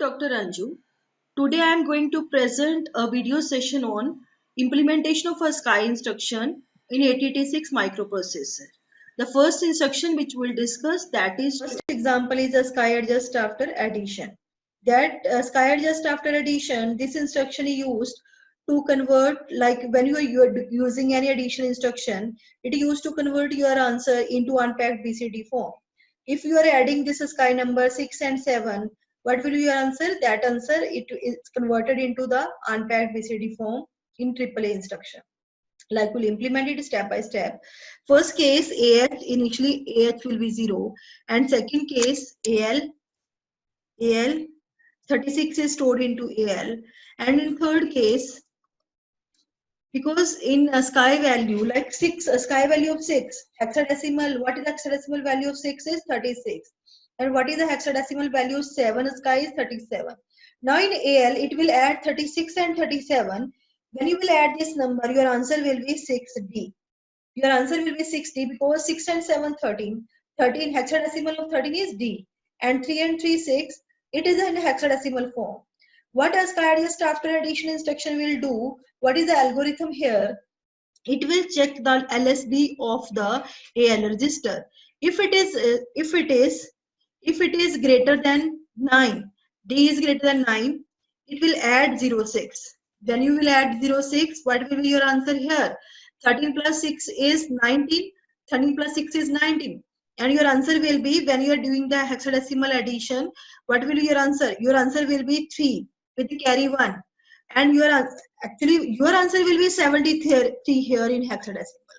Dr. Anju. Today I am going to present a video session on implementation of a SKY instruction in 8086 microprocessor. The first instruction which we'll discuss, that is First example is a SKY adjust after addition. That SKY adjust after addition, this instruction is used to convert, like when you are using any addition instruction, it is used to convert your answer into unpacked BCD form. If you are adding this SKY number 6 and 7, what will be your answer? That answer it is converted into the unpacked BCD form in AAA instruction. Like we'll implement it step by step. First case AH, initially AH will be 0, and second case AL 36 is stored into AL, and in third case, because in a SKY value like 6, a SKY value of 6 hexadecimal, what is the hexadecimal value of 6 is 36, and what is the hexadecimal value of 7 SKY is 37. Now in AL it will add 36 and 37. When you will add this number, your answer will be 6D. Your answer will be 6D because 6 and 7 13. 13 hexadecimal of 13 is D, and 3 and 3 6. It is in hexadecimal form. What a SKY adjust after addition instruction will do? What is the algorithm here? It will check the LSB of the AL register. If it is greater than 9, D is greater than 9, it will add 06. Then you will add 06. What will be your answer here? 13 plus 6 is 19. 13 plus 6 is 19. And your answer will be, when you are doing the hexadecimal addition, what will be your answer? Your answer will be 3 with the carry 1. And your answer will be 73 here in hexadecimal.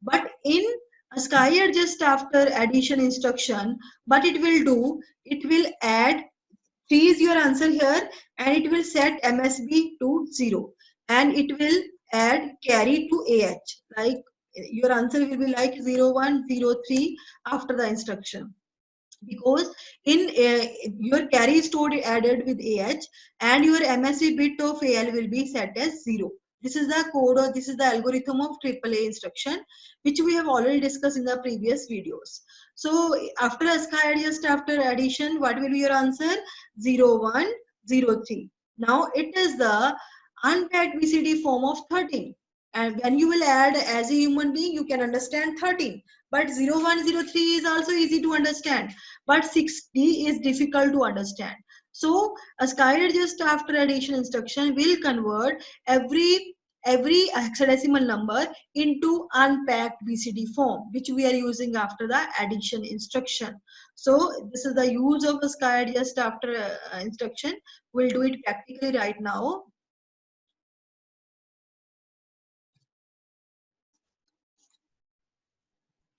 But in a SKY adjust after addition instruction, what it will do, it will add 3 is your answer here, and it will set MSB to 0, and it will add carry to AH. Like your answer will be like 01, 03 after the instruction, because in your carry is stored added with AH, and your MSB bit of AL will be set as 0. This is the code, or this is the algorithm of AAA instruction, which we have already discussed in the previous videos. So after a SKY adjust after addition, what will be your answer? 01, 03. Now it is the unpacked BCD form of 13. And when you will add as a human being, you can understand 13. But 0103 is also easy to understand. But 6D is difficult to understand. So a SKY adjust after addition instruction will convert every hexadecimal number into unpacked BCD form, which we are using after the addition instruction. So this is the use of a SKY adjust after instruction. We'll do it practically right now.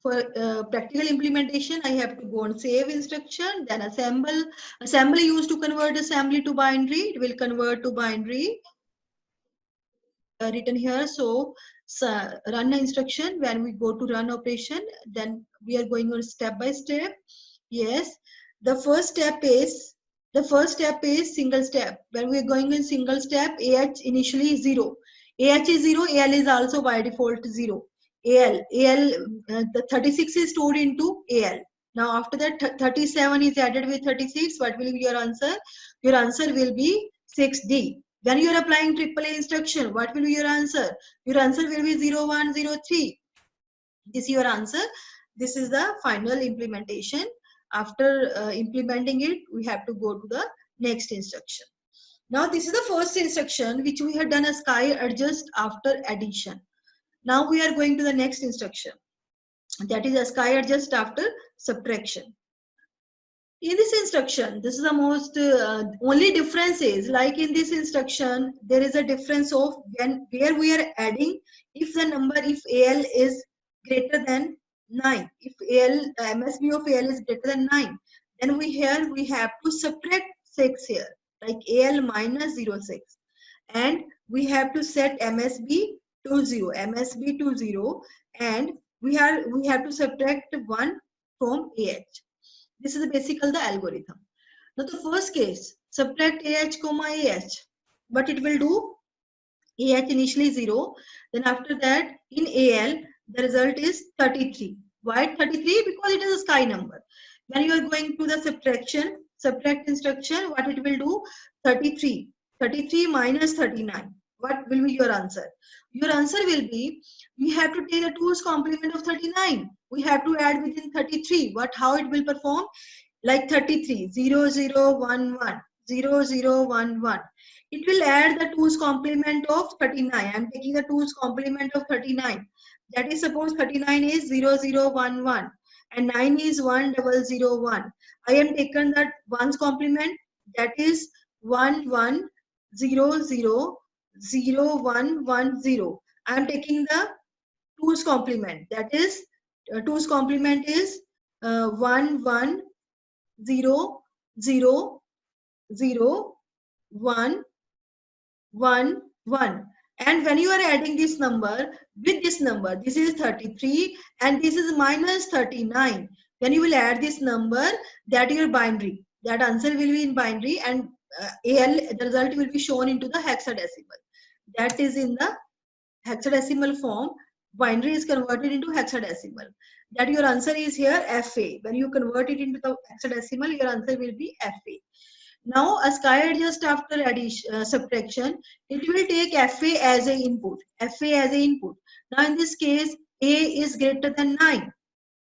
For practical implementation, I have to go on save instruction, then assemble. Assembly used to convert assembly to binary. It will convert to binary. Written here. So run instruction. When we go to run operation, then we are going on step by step. Yes, the first step is single step. When we are going in single step, AH initially is 0. AH is 0. AL is also by default 0. The 36 is stored into AL. Now after that 37 is added with 36. What will be your answer? Your answer will be 6D. When you are applying AAA instruction, what will be your answer? Your answer will be 0103. This is your answer. This is the final implementation. After implementing it, we have to go to the next instruction. Now this is the first instruction which we have done a SKY adjust after addition. Now we are going to the next instruction, that is a SKY adjust after subtraction. In this instruction, this is the most only difference is, like in this instruction there is a difference of where we are adding. If the number, if AL is greater than 9, if MSB of AL is greater than 9, then we have to subtract 6 here, like AL minus 06, and we have to set MSB to 0, and we have to subtract 1 from AH. This is basically the algorithm. Now the first case, subtract AH comma AH. What it will do? AH initially 0. Then after that in AL the result is 33. Why 33? Because it is a SKY number. When you are going to the subtraction, subtract instruction, what it will do? 33. 33 minus 39. What will be your answer? Your answer will be, we have to take the 2's complement of 39. We have to add within 33. How it will perform? Like 33, 0, 0, 1, 1, 0, 0, 1, 1. It will add the 2's complement of 39. I am taking the 2's complement of 39. That is, suppose 39 is 0, 0, 1, 1 and 9 is 1, 0, 0, 1. I am taken that 1's complement, that is 1, 1, 0, 0, 0, 1, 1, 0. I am taking the 2's complement, that is 2's complement is 1, 1, 0, 0, 0, 1, 1, 1. And when you are adding this number with this number, this is 33 and this is minus 39. When you will add this number, that your binary, that answer will be in binary, and AL, the result will be shown into the hexadecimal. That is in the hexadecimal form. Binary is converted into hexadecimal. That your answer is here FA. When you convert it into the hexadecimal, your answer will be FA. Now, ASCII just after addition, subtraction, it will take FA as a input. FA as a input. Now, in this case, A is greater than 9.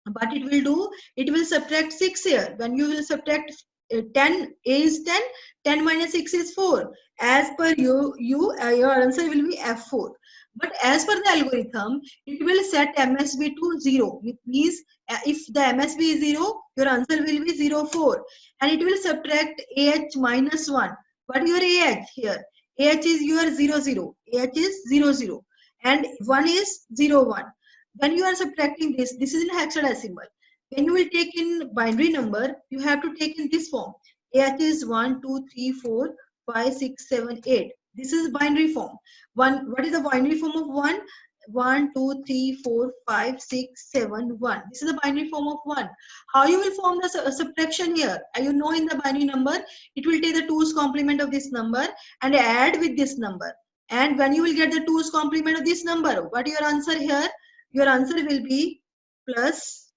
But it will do, it will subtract 6 here. When you will subtract 10, A is 10, 10 minus 6 is 4. As per your answer will be F4. But as per the algorithm, it will set MSB to 0, which means if the MSB is 0, your answer will be 0, 4. And it will subtract AH minus 1. What is your AH here? AH is your 0, 0. AH is 0, 0. And 1 is 0, 1. When you are subtracting this is in hexadecimal. When you will take in binary number, you have to take in this form. AH is 1, 2, 3, 4, 5, 6, 7, 8. This is binary form. What is the binary form of 1? 1, 2, 3, 4, 5, 6, 7, 1. This is the binary form of 1. How you will form the subtraction here? You know, in the binary number, it will take the 2's complement of this number and add with this number. And when you will get the 2's complement of this number, what is your answer here? Your answer will be plus,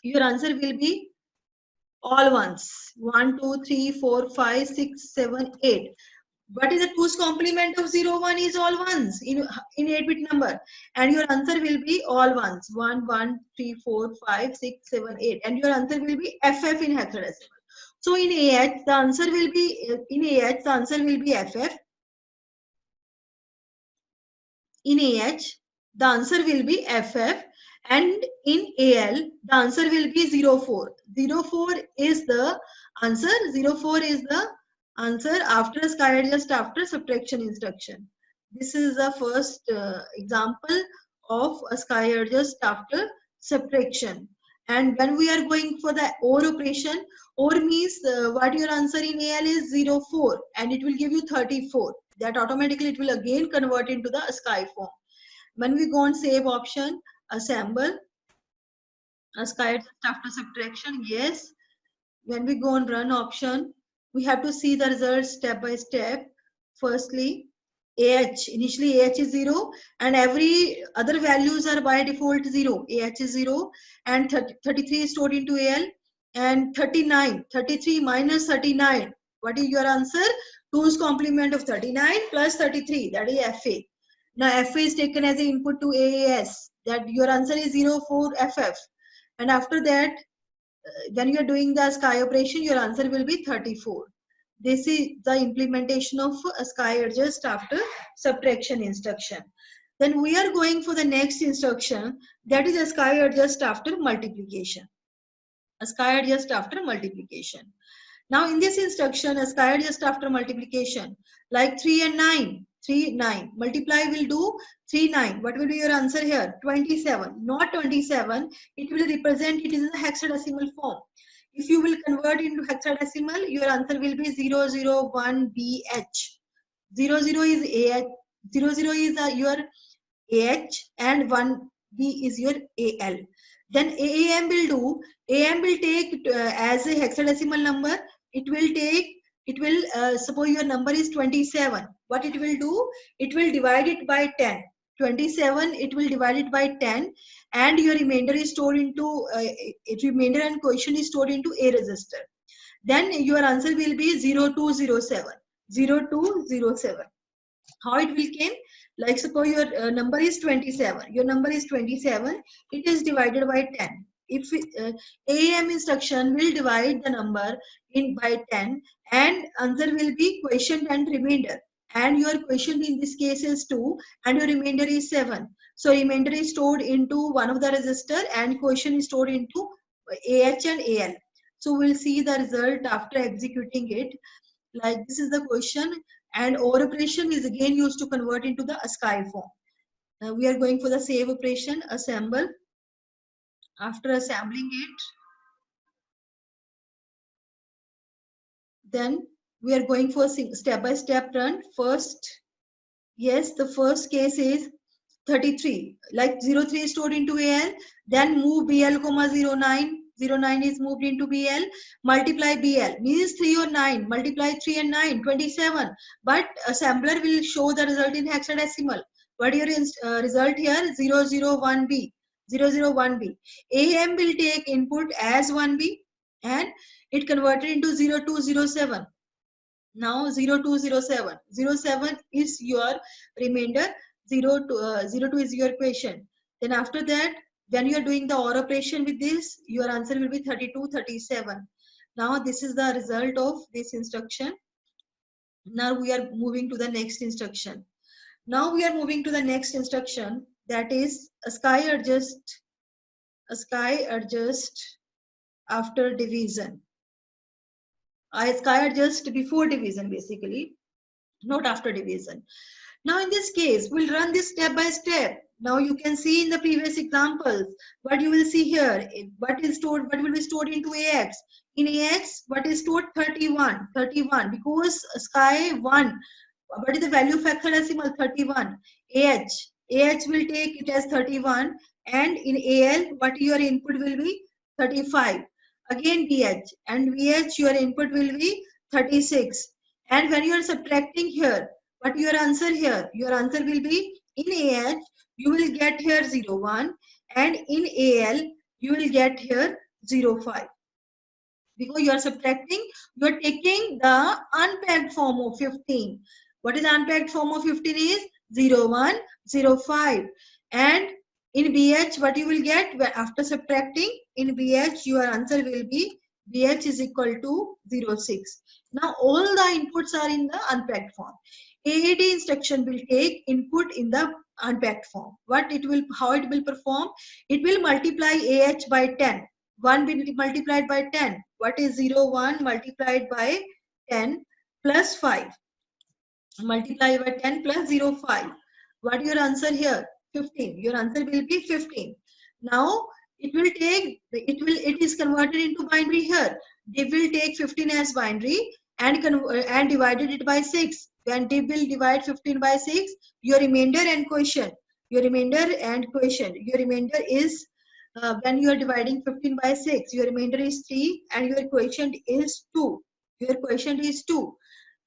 your answer will be all ones. 1, 2, 3, 4, 5, 6, 7, 8. What is the 2's complement of 0, 1 is all ones in 8-bit number. And your answer will be all ones. 1, 1, 3, 4, 5, 6, 7, 8. And your answer will be FF in hexadecimal. So in AH, the answer will be, FF. In AH, the answer will be FF, and in AL, the answer will be 04. 04 is the answer. 04 is the answer after ASCII just after subtraction instruction. This is the first example of ASCII just after subtraction. And when we are going for the OR operation, OR means what your answer in AL is 04 and it will give you 34. That automatically it will again convert into the ASCII form. When we go on save option, assemble, ASCII just after subtraction, yes. When we go on run option, we have to see the results step by step. Firstly, AH, initially AH is 0 and every other values are by default 0. AH is 0 and 33 is stored into AL, and 33 minus 39. What is your answer? 2's complement of 39 plus 33, that is FA. Now FA is taken as an input to AAS, that your answer is 04 FF. And after that, when you are doing the ASCII operation, your answer will be 34. This is the implementation of ASCII just after subtraction instruction. Then we are going for the next instruction, that is ASCII just after multiplication. ASCII just after multiplication. Now in this instruction, ASCII just after multiplication, like 3 and 9. 3, 9. Multiply will do 3, 9. What will be your answer here? 27. Not 27. It will represent it in the hexadecimal form. If you will convert into hexadecimal, your answer will be 001BH. 00 is AH. 00 is your AH and 1B is your AL. Then AAM will do, AM will take as a hexadecimal number. It will suppose your number is 27. What it will do? It will divide it by 10. 27, it will divide it by 10, and your remainder is stored into remainder and quotient is stored into A register. then your answer will be 0207. 0207. How it will came? Like suppose your number is 27. Your number is 27. It is divided by 10. If AAM instruction will divide the number in by 10, and answer will be quotient and remainder. And your quotient in this case is 2 and your remainder is 7. So remainder is stored into one of the register and quotient is stored into AH and AL. So we'll see the result after executing it. Like this is the question, and OR operation is again used to convert into the ASCII form. Now we are going for the save operation, assemble. After assembling it, then we are going for step-by-step run. First, yes, the first case is 33. Like 03 is stored into AL, then move BL comma 09. 09 is moved into BL, multiply BL, means 3 or 9, multiply 3 and 9, 27. But assembler will show the result in hexadecimal. What your result here? 001B. 001B. AM will take input as 1B and it converted into 0207. Now 0207. 07 is your remainder, 02 is your question. Then after that, when you are doing the OR operation with this, your answer will be 3237. Now this is the result of this instruction. Now we are moving to the next instruction. Now we are moving to the next instruction, that is ASCII adjust after division. ASCII adjust before division basically, not after division. Now in this case, we'll run this step by step. Now you can see in the previous examples, what you will see here, what will be stored into AX. In AX, what is stored? 31, because ASCII 1, what is the value of hexadecimal? 31. AH will take it as 31, and in AL, what your input will be? 35. Again BH, and BH your input will be 36. And when you are subtracting here, what your answer here? Your answer will be in AH, you will get here 01, and in AL, you will get here 05. Because you are subtracting, you are taking the unpacked form of 15. What is the unpacked form of 15 is 01, 05. And in BH, what you will get after subtracting? In BH, your answer will be BH is equal to 06. Now all the inputs are in the unpacked form. AAD instruction will take input in the unpacked form. How it will perform? It will multiply AH by 10. 1 will be multiplied by 10. What is 01 multiplied by 10 plus 5? Multiply by 10 plus 05. What your answer here? 15. Your answer will be 15. Now it is converted into binary here. Div will take 15 as binary and divided it by 6. When div will divide 15 by 6, your remainder and quotient. Your remainder is when you are dividing 15 by 6, your remainder is 3 and your quotient is 2. Your quotient is 2.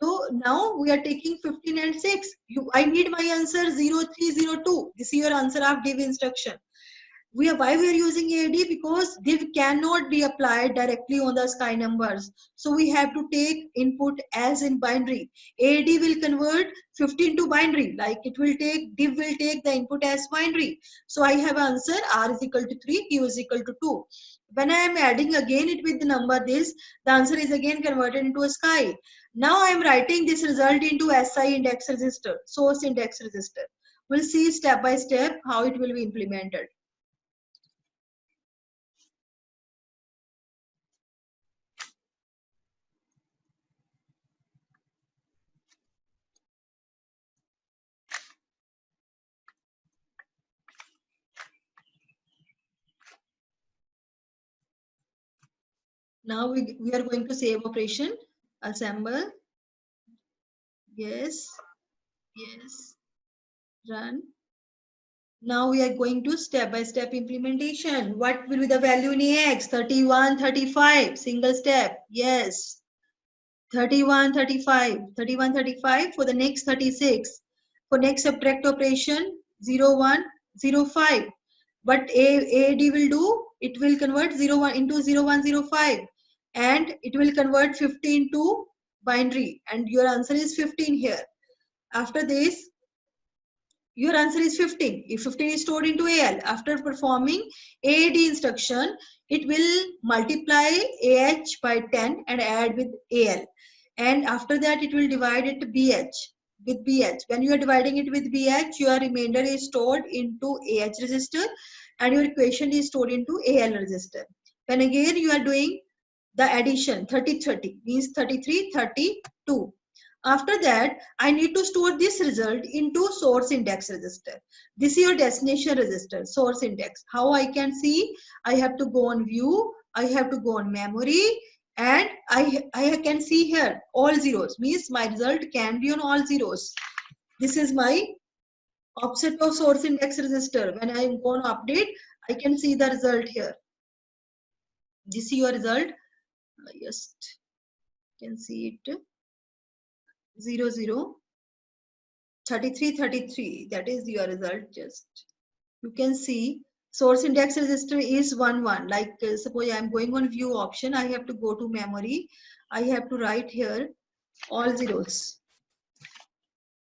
So now we are taking 15 and 6. I need my answer 0302. This is your answer of div instruction. Why we are using AD? Because div cannot be applied directly on the ASCII numbers. So we have to take input as in binary. AD will convert 15 to binary. Like div will take the input as binary. So I have answer R is equal to 3, Q is equal to 2. When I am adding again it with the number this, the answer is again converted into ASCII. Now I am writing this result into SI index register, source index register. We'll see step by step how it will be implemented. Now we are going to save operation, assemble, yes, run. Now we are going to step-by-step implementation. What will be the value in AX? 31, 35, single step, yes. 31, 35, 31, 35 for the next 36. For next subtract operation, 01, 05. What AD will do? It will convert 01 into 0105. and it will convert 15 to binary, and your answer is 15 here. After this, your answer is 15. If 15 is stored into AL, after performing AAD instruction, it will multiply AH by 10 and add with AL. And after that, it will divide it BH with BH. When you are dividing it with BH, your remainder is stored into AH register and your equation is stored into AL register. When again you are doing the addition, 30-30 means 33-32. After that, I need to store this result into source index register. This is your destination register, source index. How I can see? I have to go on view, I have to go on memory, and I can see here all zeros, means my result can be on all zeros. This is my offset of source index register. When I go on update, I can see the result here. This is your result. Just can see it. 0 0 33 33, that is your result. Just you can see source index register is 1 1. Like suppose I am going on view option, I have to go to memory, I have to write here all zeros,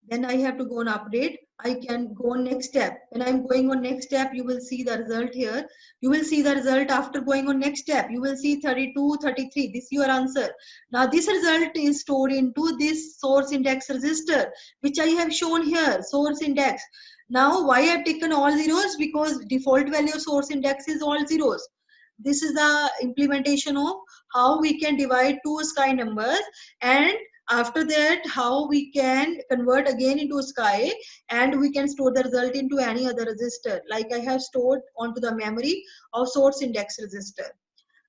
then I have to go on update. I can go on next step. When I'm going on next step, you will see the result here. You will see the result after going on next step. You will see 32, 33. This is your answer. Now this result is stored into this source index register, which I have shown here, source index. Now why I've taken all zeros? Because default value of source index is all zeros. This is the implementation of how we can divide two sky numbers, and after that how we can convert again into sky, and we can store the result into any other register, like I have stored onto the memory of source index register.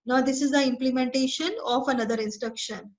Now this is the implementation of another instruction.